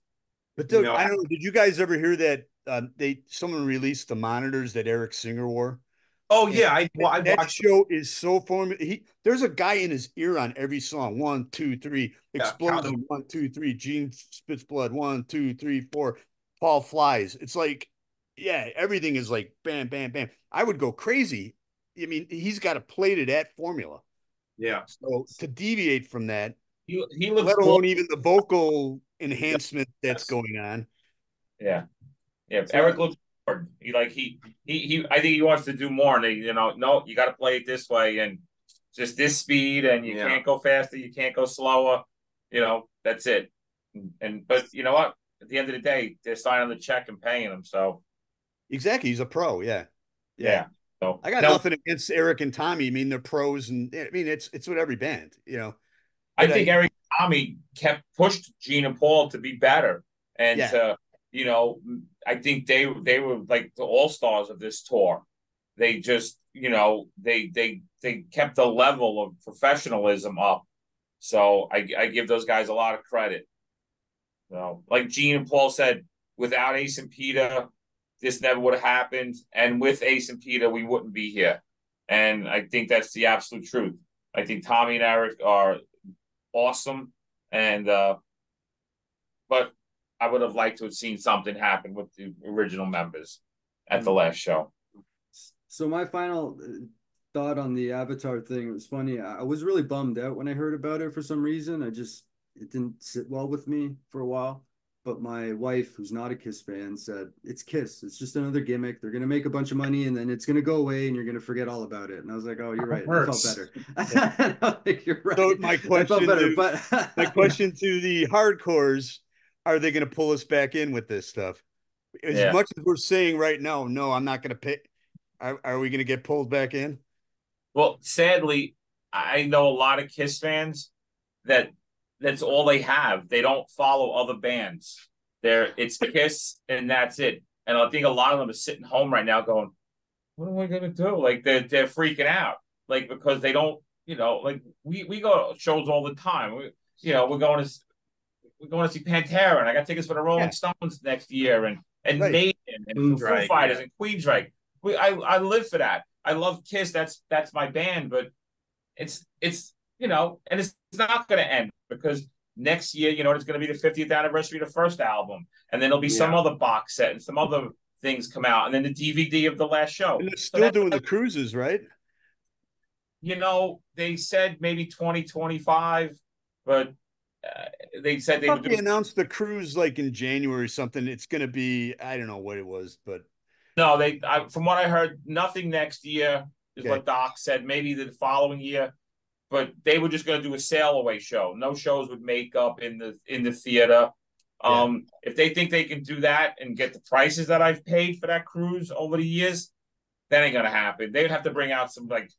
But dude, I don't know, did you guys ever hear that someone released the monitors that Eric Singer wore? Oh yeah, I that watched. show is so there's a guy in his ear on every song. 1, 2, 3, explosion. 1, 2, 3, Gene spits blood. 1, 2, 3, 4, Paul flies. It's like, yeah, everything is like bam, bam, bam. I would go crazy. I mean, he's got to play to that formula. Yeah. So to deviate from that, He looks let cool. alone even the vocal enhancement that's going on. Yeah, yeah. So, Eric looks bored. I think he wants to do more. And no, you got to play it this way and just this speed, and you can't go faster, you can't go slower. That's it. But you know what? At the end of the day, they're signing the check and paying him. So exactly, he's a pro. Yeah. So I got nothing against Eric and Tommy. I mean, they're pros, and I mean it's with every band, I think Eric and Tommy pushed Gene and Paul to be better, and to I think they were like the all-stars of this tour. They just they kept the level of professionalism up. So I give those guys a lot of credit. Like Gene and Paul said, without Ace and Peter, this never would have happened. And with Ace and Peter, we wouldn't be here. And I think that's the absolute truth. I think Tommy and Eric are awesome. And but I would have liked to have seen something happen with the original members at the last show. So my final thought on the Avatar thing, it was funny. I was really bummed out when I heard about it for some reason. It didn't sit well with me for a while. But my wife, who's not a Kiss fan, said, it's Kiss. It's just another gimmick. They're going to make a bunch of money and then it's going to go away and you're going to forget all about it. And I was like, oh, you're right. I felt better. You're right. So my question, my question to the hardcores, are they going to pull us back in with this stuff? As much as we're saying right now, no, I'm not going to pay. Are we going to get pulled back in? Well, sadly, I know a lot of Kiss fans that's all they have. They don't follow other bands. It's Kiss and that's it. And I think a lot of them are sitting home right now going, what am I going to do? Like they're freaking out. Like, because they don't, like we go to shows all the time. We're going to see Pantera, and I got tickets for the Rolling Stones next year, and Maiden, and Foo Fighters, and Queensryche. I live for that. I love Kiss. That's my band, but it's and it's not going to end because next year, it's going to be the 50th anniversary of the first album, and then there'll be some other box set and some other things come out, and then the DVD of the last show. And they're still doing the cruises, right? They said maybe 2025, but they said they I would thought do. they announced the cruise like in January or something. It's going to be, I don't know what it was, but No, from what I heard, nothing next year is okay. what Doc said. Maybe the following year, but they were just going to do a sail away show. No shows with makeup in the theater. If they think they can do that and get the prices that I've paid for that cruise over the years, that ain't gonna happen. They'd have to bring out some like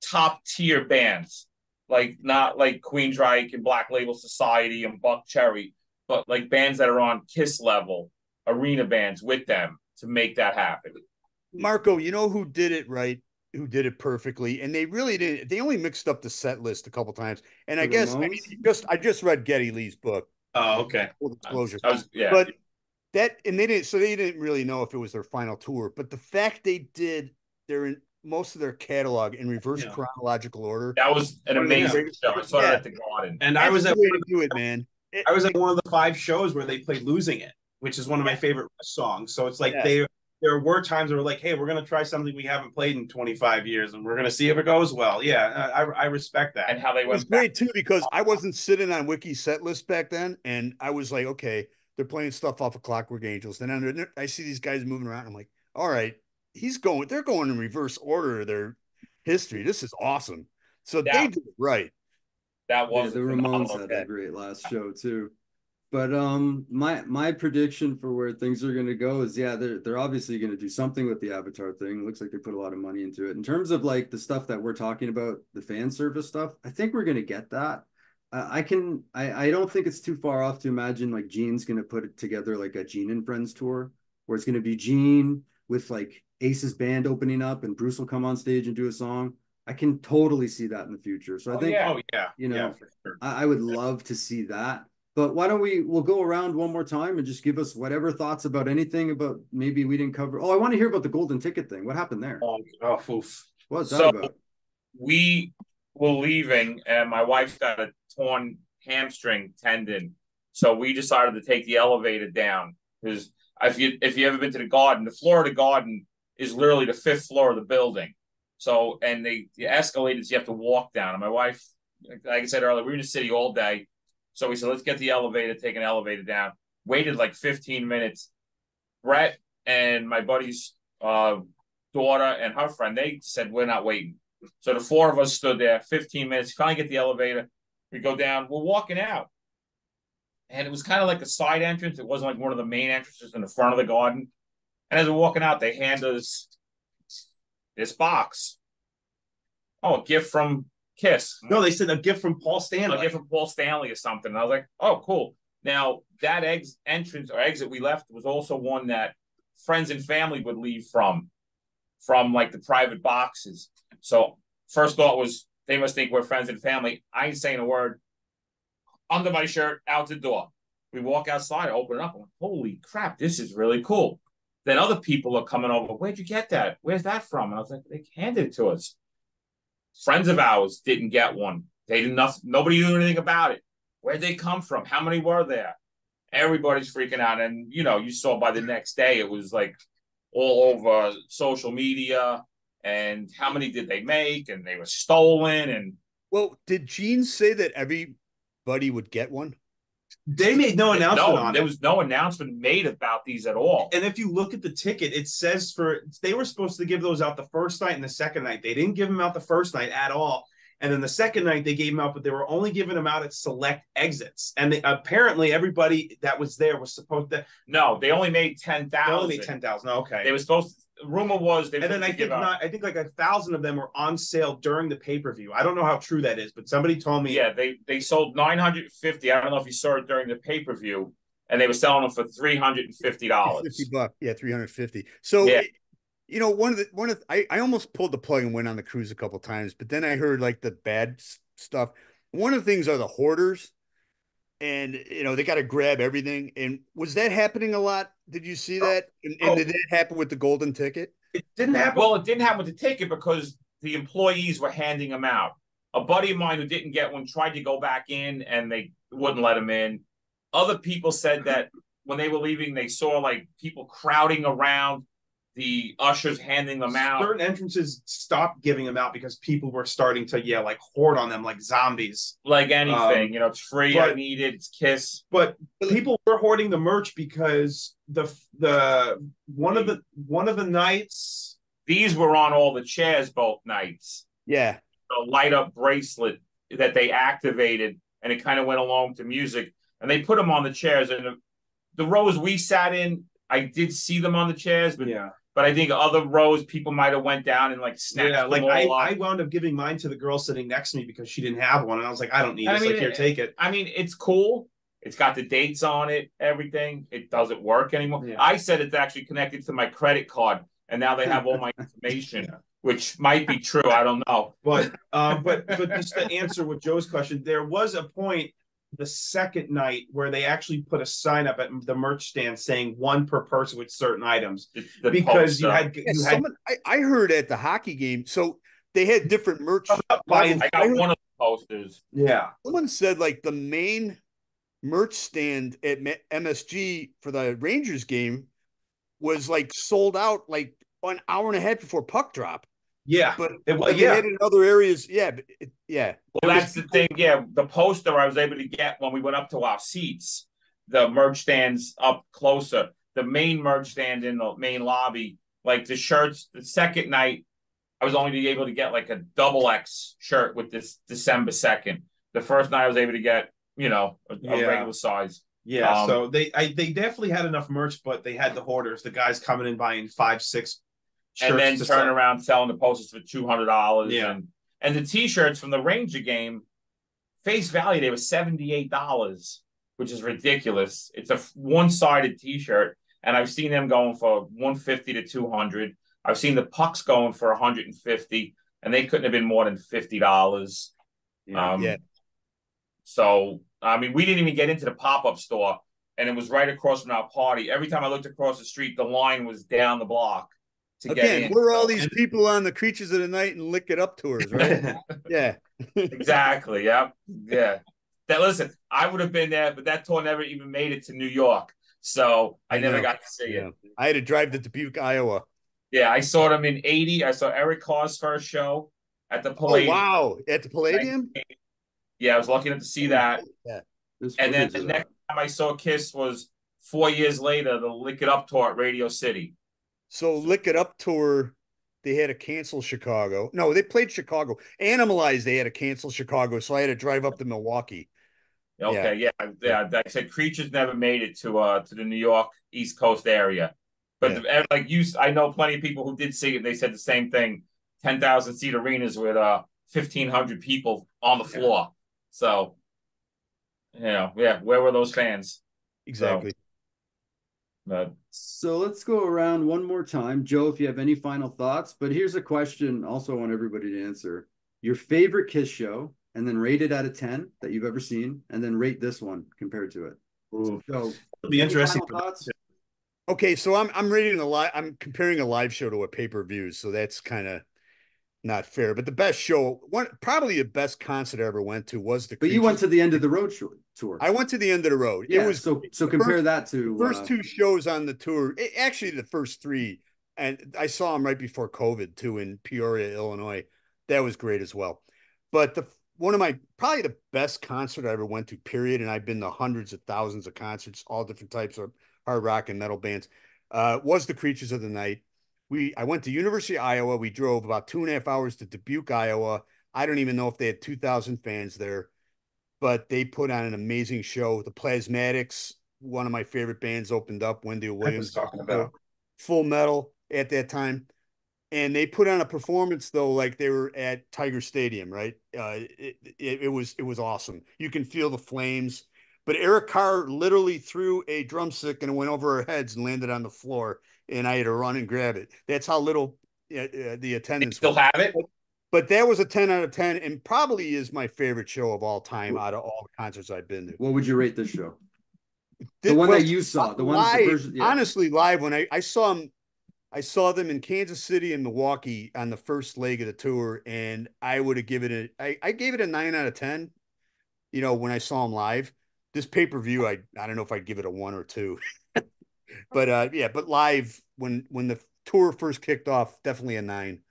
top tier bands, like not like Queensryche and Black Label Society and Buck Cherry, but like bands that are on Kiss level, arena bands with them to make that happen. Marco, you know who did it right? Who did it perfectly? And they really didn't. They only mixed up the set list a couple times. And I guess I just read Geddy Lee's book. Oh, okay. Full disclosure. Yeah. But they didn't really know if it was their final tour. But the fact they did most of their catalog in reverse chronological order. That was an amazing show. I saw it at the Garden. And I was at man. I was at one of the 5 shows where they played "Losing It," which is one of my favorite songs. So it's like there were times where we're like, hey, we're going to try something we haven't played in 25 years, and we're going to see if it goes well. Yeah, I respect that. And how they went. It's great too because I wasn't sitting on Wiki's set list back then, and I was like, okay, they're playing stuff off of Clockwork Angels. Then I see these guys moving around. I'm like, all right, they're going in reverse order of their history. This is awesome. So they did it right. That was the Ramones had a great last show too. But my prediction for where things are going to go is they're obviously going to do something with the Avatar thing. It looks like they put a lot of money into it. In terms of like the stuff that we're talking about, the fan service stuff, I think we're going to get that. I don't think it's too far off to imagine like Gene's going to put together like a Gene and Friends tour where it's going to be Gene with like Ace's band opening up and Bruce will come on stage and do a song. I can totally see that in the future. So I think, for sure. I would love to see that. But why don't we'll go around one more time and just give us whatever thoughts about anything about maybe we didn't cover. Oh, I want to hear about the golden ticket thing. What happened there? What's that about? We were leaving and my wife got a torn hamstring tendon. So we decided to take the elevator down because if you ever been to the Garden, the floor of the Garden is literally the 5th floor of the building. So, and the escalators you have to walk down. And my wife, like I said earlier, we were in the city all day. So we said, let's get the elevator, take an elevator down. Waited like 15 minutes. Brett and my buddy's daughter and her friend, they said, we're not waiting. So the 4 of us stood there, 15 minutes, finally get the elevator. We go down, we're walking out. And it was kind of like a side entrance. It wasn't like one of the main entrances in the front of the Garden. And as we're walking out, they hand us this box. Oh, a gift from Kiss. No, they said a gift from Paul Stanley. A gift from Paul Stanley or something. And I was like, oh, cool. Now, that entrance or exit we left was also one that friends and family would leave from like the private boxes. So first thought was, they must think we're friends and family. I ain't saying a word. Under my shirt, out the door. We walk outside, open it up. I'm like, holy crap, this is really cool. Then other people are coming over. Where'd you get that? Where's that from? And I was like, they handed it to us. Friends of ours didn't get one. They did nothing. Nobody knew anything about it. Where'd they come from? How many were there? Everybody's freaking out. And, you saw by the next day, it was like all over social media. And how many did they make? And they were stolen. And well, did Gene say that everybody would get one? They made no announcement on it. There was no announcement made about these at all. And if you look at the ticket, it says they were supposed to give those out the first night and the second night. They didn't give them out the first night at all. And then the second night they gave them out, but they were only giving them out at select exits. And apparently everybody that was there was supposed to. No, they only made 10,000. They only made 10,000. Okay. They were supposed to. Rumor was and then I think like 1,000 of them were on sale during the pay-per-view. I don't know how true that is, but somebody told me. Yeah, they sold 950. I don't know if you saw it during the pay-per-view, and they were selling them for $350. $50, yeah, 350. So I almost pulled the plug and went on the cruise a couple of times, but then I heard like the bad stuff. One of the things are the hoarders. And, they got to grab everything. And was that happening a lot? Did you see that? And did that happen with the golden ticket? It didn't happen. Well, it didn't happen with the ticket because the employees were handing them out. A buddy of mine who didn't get one tried to go back in and they wouldn't let him in. Other people said that when they were leaving, they saw like people crowding around. the ushers handing them out. Certain entrances stopped giving them out because people were starting to, like hoard on them like zombies. Like anything, it's free. I need it. It's Kiss. But people were hoarding the merch because the one of the nights, these were on all the chairs both nights. Yeah, a light up bracelet that they activated, and it kind of went along to music, and they put them on the chairs. And the rows we sat in, I did see them on the chairs, but I think other rows people might have went down and like snatched them all up. I wound up giving mine to the girl sitting next to me because she didn't have one, and I was like, I don't need this. Here, take it. I mean, it's cool. It's got the dates on it, everything. It doesn't work anymore. Yeah. I said it's actually connected to my credit card, and now they have all my information, which might be true. I don't know. But just to answer with Joe's question, there was a point the second night where they actually put a sign up at the merch stand saying one per person with certain items, because I heard at the hockey game, so they had different merch. I got one of the posters. Yeah, someone said like the main merch stand at MSG for the Rangers game was like sold out like an hour and a half before puck drop. Yeah, but they had it in other areas. Yeah, Well, that's the thing. Yeah, the poster I was able to get when we went up to our seats. The merch stands up closer. The main merch stand in the main lobby, like the shirts. The second night, I was only able to get like a XX shirt with this December 2nd. The first night I was able to get, a regular size. Yeah, so they definitely had enough merch, but they had the hoarders, the guys coming in buying 5, 6 shirts, and then turn around selling the posters for $200. Yeah, and the T-shirts from the Ranger game, face value, they were $78, which is ridiculous. It's a one-sided T-shirt, and I've seen them going for $150 to $200. I've seen the pucks going for $150, and they couldn't have been more than $50. So, I mean, we didn't even get into the pop-up store, and it was right across from our party. Every time I looked across the street, the line was down the block to get in. We're all these people on the Creatures of the Night and Lick It Up tours, right? Yeah. Exactly, yeah. Listen, I would have been there, but that tour never even made it to New York, so I never got to see it. I had to drive to Dubuque, Iowa. Yeah, I saw them in 80. I saw Eric Carr's first show at the Palladium. Oh, wow. At the Palladium? Yeah, I was lucky enough to see that. Yeah. And then the next time I saw Kiss was 4 years later, the Lick It Up tour at Radio City. So Lick It Up tour, they had to cancel Chicago. No, they played Chicago. Animalized, they had to cancel Chicago, so I had to drive up to Milwaukee. Okay, yeah. Like I said, Creatures never made it to the New York East Coast area. But I know plenty of people who did see it. They said the same thing. 10,000 seat arenas with 1,500 people on the floor. So, where were those fans? Exactly. So let's go around one more time. Joe, if you have any final thoughts, but here's a question also I want everybody to answer. Your favorite Kiss show, and then rate it out of 10 that you've ever seen, and then rate this one compared to it. Ooh. So it'll be interesting. Okay, so I'm rating I'm comparing a live show to a pay-per-view, so that's kind of not fair. But the best show, probably the best concert I ever went to was the. But you went to the End of the Road tour. I went to the End of the Road. Yeah, it was so compare that to the first 2 shows on the tour. Actually, the first 3, and I saw them right before COVID too in Peoria, Illinois. That was great as well. But one of my probably the best concert I ever went to, period. And I've been to hundreds of thousands of concerts, all different types of hard rock and metal bands, was the Creatures of the Night. I went to University of Iowa. We drove about 2.5 hours to Dubuque, Iowa. I don't even know if they had 2,000 fans there, but they put on an amazing show. The Plasmatics, one of my favorite bands, opened up. Wendy Williams, talking about Full Metal at that time. And they put on a performance though, like they were at Tiger Stadium, right? It was awesome. You can feel the flames. But Eric Carr literally threw a drumstick and it went over our heads and landed on the floor. And I had to run and grab it. That's how little the attendance. Still have it? But that was a 10 out of 10 and probably is my favorite show of all time out of all the concerts I've been to. What would you rate this show? The one that you saw. The one live, honestly, live when I saw them. I saw them in Kansas City and Milwaukee on the first leg of the tour, and I would have given it I gave it a 9 out of 10, when I saw them live. This pay-per-view, I don't know if I'd give it a 1 or 2. But but live, when the tour first kicked off, definitely a 9.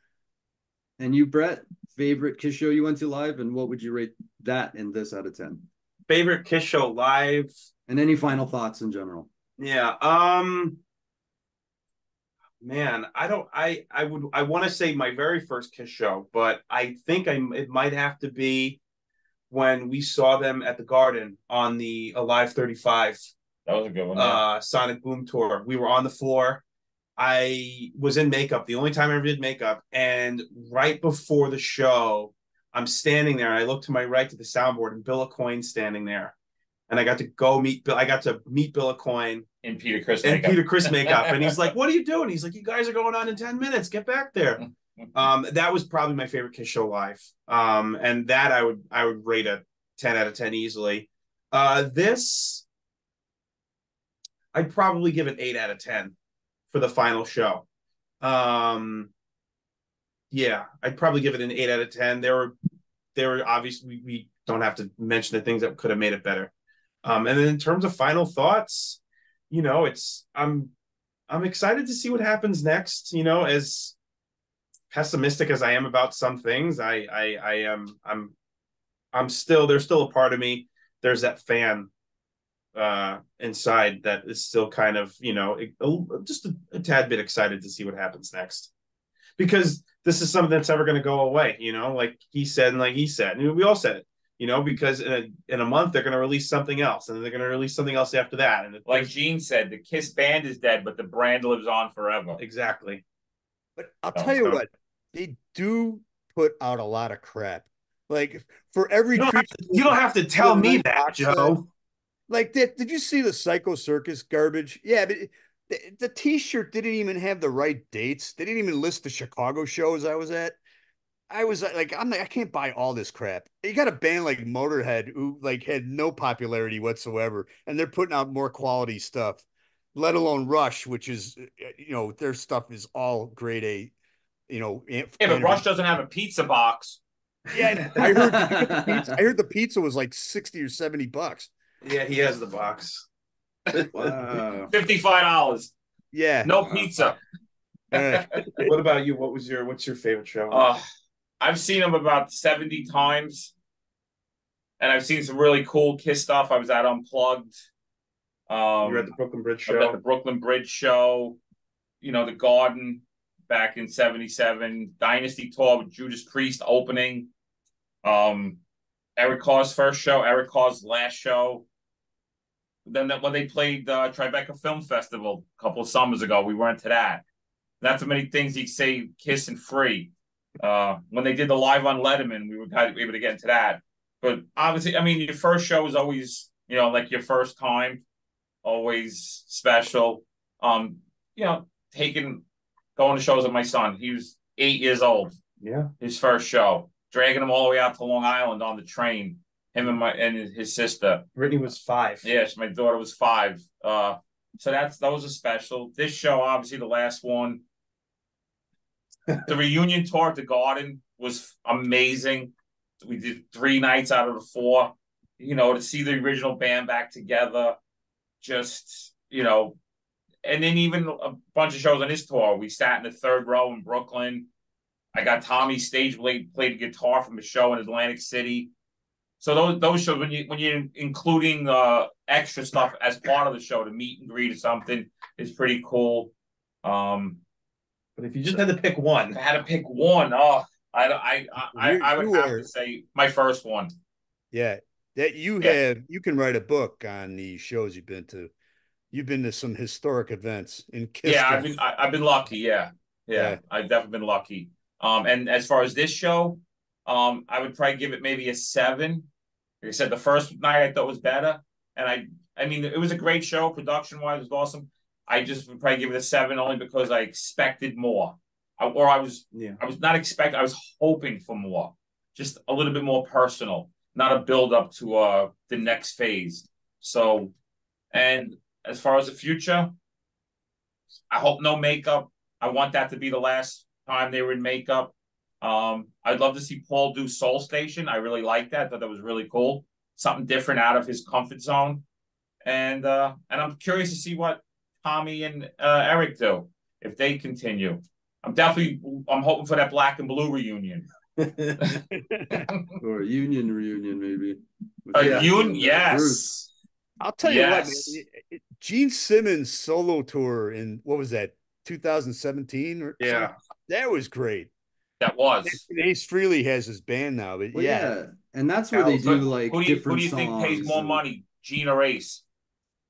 And you, Brett, favorite Kiss show you went to live, and what would you rate that in this out of 10? Favorite Kiss show live? And any final thoughts in general? Yeah. Man, I want to say my very first Kiss show, but I think it might have to be when we saw them at the Garden on the Alive 35. That was a good one. Yeah. Sonic Boom tour. We were on the floor. I was in makeup, the only time I ever did makeup. And right before the show, I'm standing there and I look to my right to the soundboard and Bill Aucoin's standing there. And I got to meet Bill Aucoin In Peter Criss makeup. And he's like, "What are you doing?" He's like, "You guys are going on in 10 minutes. Get back there." That was probably my favorite Kiss show live. And that I would rate a 10 out of 10 easily. This I'd probably give it 8 out of 10 for the final show. Yeah, I'd probably give it an 8 out of 10. There were obviously, we don't have to mention the things that could have made it better. And then in terms of final thoughts, I'm excited to see what happens next. As pessimistic as I am about some things, there's still a part of me. There's that fan inside that is still kind of, just a tad bit excited to see what happens next, because this is something that's never going to go away, like he said, and like he said, and we all said it, because in a month they're going to release something else, and then they're going to release something else after that. And like Gene said, the Kiss band is dead, but the brand lives on forever. Exactly. But I'll tell you what, they do put out a lot of crap. Like for every you don't have to tell me that, Joe. Like that, did you see the Psycho Circus garbage? Yeah, but the T-shirt didn't even have the right dates. They didn't even list the Chicago shows I was at. I was like, I can't buy all this crap. You got a band like Motorhead who like had no popularity whatsoever, and they're putting out more quality stuff. Let alone Rush, which is, their stuff is all grade A. Yeah, but Rush doesn't have a pizza box. Yeah, I heard the pizza was like $60 or $70. Yeah, he has the box. Wow. $55. Yeah. No pizza. What about you? What's your favorite show? I've seen them about 70 times. And I've seen some really cool Kiss stuff. I was at Unplugged. You were at the Brooklyn Bridge show. I was at the Brooklyn Bridge show. The Garden back in 77. Dynasty tour with Judas Priest opening. Eric Carr's first show, Eric Carr's last show. Then when they played Tribeca Film Festival a couple of summers ago, we went to that. Not so many things you say Kiss and Free. When they did the Live on Letterman, we were kind of able to get into that. But obviously, your first show is always, like your first time, always special. Going to shows with my son. He was 8 years old. Yeah. His first show. Dragging him all the way out to Long Island on the train. Him and his sister. Brittany was 5. Yes, my daughter was 5. So those are special. This show, obviously, the last one. The reunion tour at the Garden was amazing. We did 3 nights out of the 4. To see the original band back together, just, and then even a bunch of shows on this tour. We sat in the 3rd row in Brooklyn. I got Tommy Stage played guitar from a show in Atlantic City. So those shows, when you're including extra stuff as part of the show, to meet and greet or something, is pretty cool. But if you just had to pick one, if I had to pick one, I would have to say my first one. Yeah, that you can write a book on the shows you've been to. You've been to some historic events in Kiss. Yeah, I've been lucky. Yeah, I've definitely been lucky. And as far as this show, I would probably give it maybe a 7. Like I said, the first night I thought was better, and it was a great show. Production wise, it was awesome. I just would probably give it a 7 only because I expected more, I was not expecting. I was hoping for more, just a little bit more personal, not a build up to the next phase. So, and as far as the future, I hope no makeup. I want that to be the last time they were in makeup. I'd love to see Paul do Soul Station. I really like that. I thought that was really cool. Something different out of his comfort zone. And I'm curious to see what Tommy and Eric do. if they continue. I'm hoping for that black and blue reunion. Or a union reunion, maybe. Union, yes. Bruce. I'll tell you what, man. Gene Simmons solo tour in, what was that, 2017 or something? That was great. That was. Ace Frehley has his band now, but yeah. And that's where they do like different songs. Who do you think pays more money, Gene or Ace?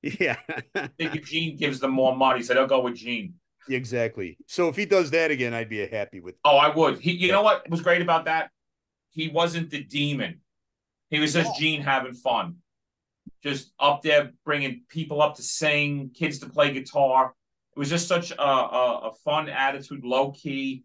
Yeah. I think if Gene gives them more money, so they'll go with Gene. Exactly. So if he does that again, I'd be happy with. Oh, I would. You know what was great about that? He wasn't the demon. He was just Gene having fun, just up there bringing people up to sing, kids to play guitar. It was just such a fun attitude, low key.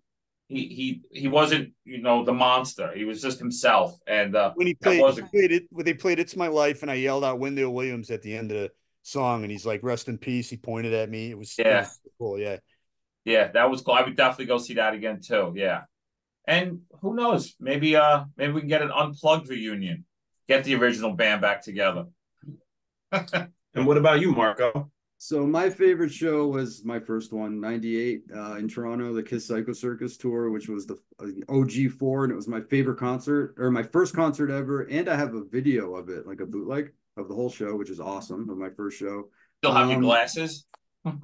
He wasn't, the monster. He was just himself. And when they played "It's My Life," and I yelled out Wendell Williams at the end of the song, and he's like, "Rest in peace." He pointed at me. It was cool. Yeah, that was cool. I would definitely go see that again too. Yeah, and who knows? Maybe we can get an unplugged reunion. Get the original band back together. And what about you, Marco? So my favorite show was my first one, 98, in Toronto, the Kiss Psycho Circus tour, which was the OG4, and it was my favorite concert, or my first concert ever, and I have a video of it, like a bootleg of the whole show, which is awesome, of my first show. Still have your glasses?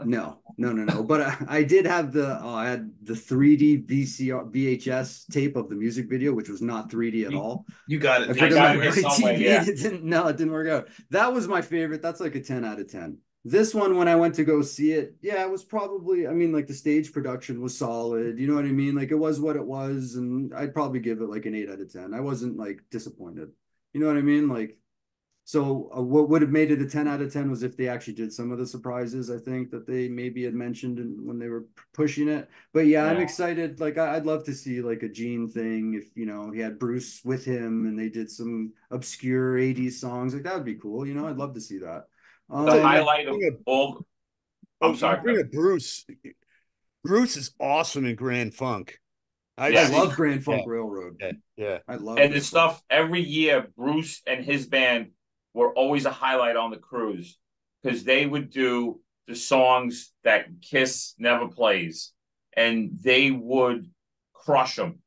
No. But I did have I had the 3D VHS tape of the music video, which was not 3D at all. You got it. I put it on my TV. Yeah. It didn't work out. That was my favorite. That's like a 10 out of 10. This one, when I went to go see it, it was probably, like the stage production was solid. You know what I mean? Like it was what it was. And I'd probably give it like an 8 out of 10. I wasn't like disappointed. You know what I mean? Like, so what would have made it a 10 out of 10 was if they actually did some of the surprises, I think, that they maybe had mentioned when they were pushing it. But I'm excited. Like, I'd love to see like a Gene thing if, he had Bruce with him and they did some obscure 80s songs. Like, that would be cool. I'd love to see that. The highlight of all. I'm sorry. Bring up Bruce. Bruce is awesome in Grand Funk. I love Grand Funk Railroad. Yeah. I love it. And the stuff every year, Bruce and his band were always a highlight on the cruise because they would do the songs that Kiss never plays, and they would crush them.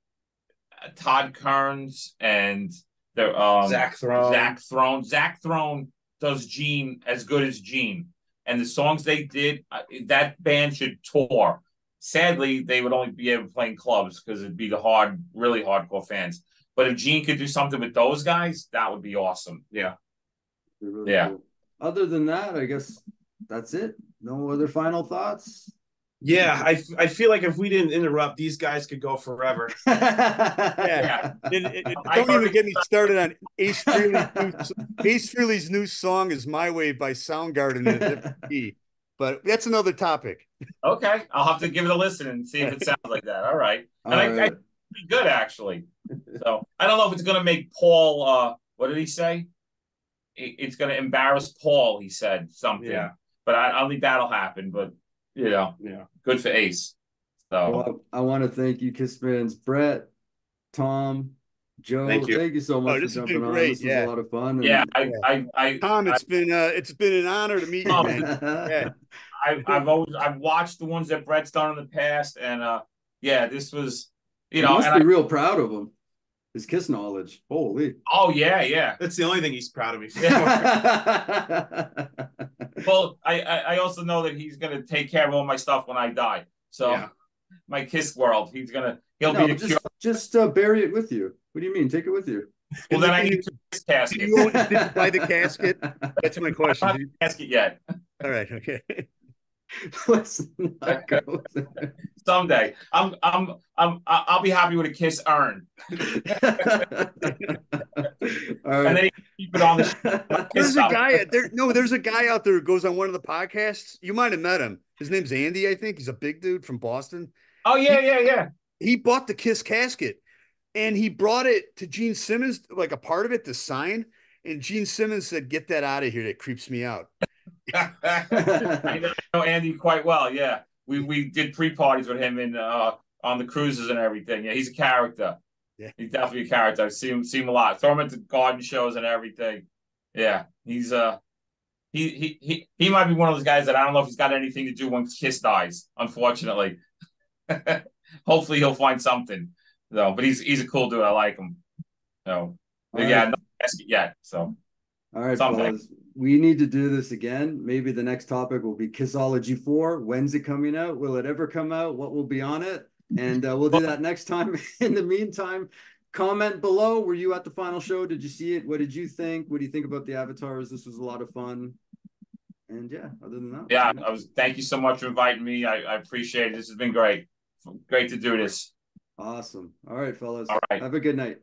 Todd Kearns and Zach Throne. Zach Throne does Gene as good as Gene, and the songs they did, that band should tour. Sadly, they would only be able to play in clubs because it'd be the really hardcore fans. But if Gene could do something with those guys, that would be awesome. Yeah. Really cool. Other than that, I guess that's it. No other final thoughts? Yeah, I feel like if we didn't interrupt, these guys could go forever. Don't even get me started on Ace Frehley's Ace Frehley's new song is "My Way" by Soundgarden in a different key. But that's another topic. Okay, I'll have to give it a listen and see if it sounds like that. All right, and I pretty good actually. So I don't know if it's going to make Paul. What did he say? It's going to embarrass Paul. He said something. Yeah. But I don't think that'll happen. But good for Ace. So well, I want to thank you, Kiss fans, Brett, Tom, Joe. Thank you so much for jumping on. This was a lot of fun. Tom, it's been an honor to meet you, man. I've watched the ones that Brett's done in the past, and this was you must be real proud of him. His Kiss knowledge. Holy. Oh yeah. That's the only thing he's proud of me for. Well, I also know that he's gonna take care of all my stuff when I die. So my Kiss world, he'll be the just bury it with you. What do you mean? Take it with you. Well, then I need to casket. Did you buy the casket? That's my question. I don't have the casket yet. All right. Okay. Let's not go there. Someday, I'll be happy with a Kiss urn. All right. And then keep it on the. There's a guy there. No, there's a guy out there who goes on one of the podcasts. You might have met him. His name's Andee, I think. He's a big dude from Boston. Oh yeah. He bought the Kiss casket, and he brought it to Gene Simmons, like a part of it to sign. And Gene Simmons said, "Get that out of here. That creeps me out." I know Andee quite well. Yeah, we did pre-parties with him in on the cruises and everything. Yeah, he's a character. Yeah, he's definitely a character. I've seen him a lot. Throw him at the garden shows and everything. Yeah, he's he might be one of those guys that I don't know if he's got anything to do when Kiss dies, unfortunately. Hopefully he'll find something. So, but he's a cool dude. I like him. So, but yeah, no casket yet. So, all right, someday. fellas, we need to do this again. Maybe the next topic will be Kissology 4. When's it coming out? Will it ever come out? What will be on it? And we'll do that next time. In the meantime, comment below. Were you at the final show? Did you see it? What did you think? What do you think about the avatars? This was a lot of fun. And yeah, other than that. Yeah, thank you so much for inviting me. I appreciate it. This has been great. Great to do this. Awesome. All right, fellas. All right. Have a good night.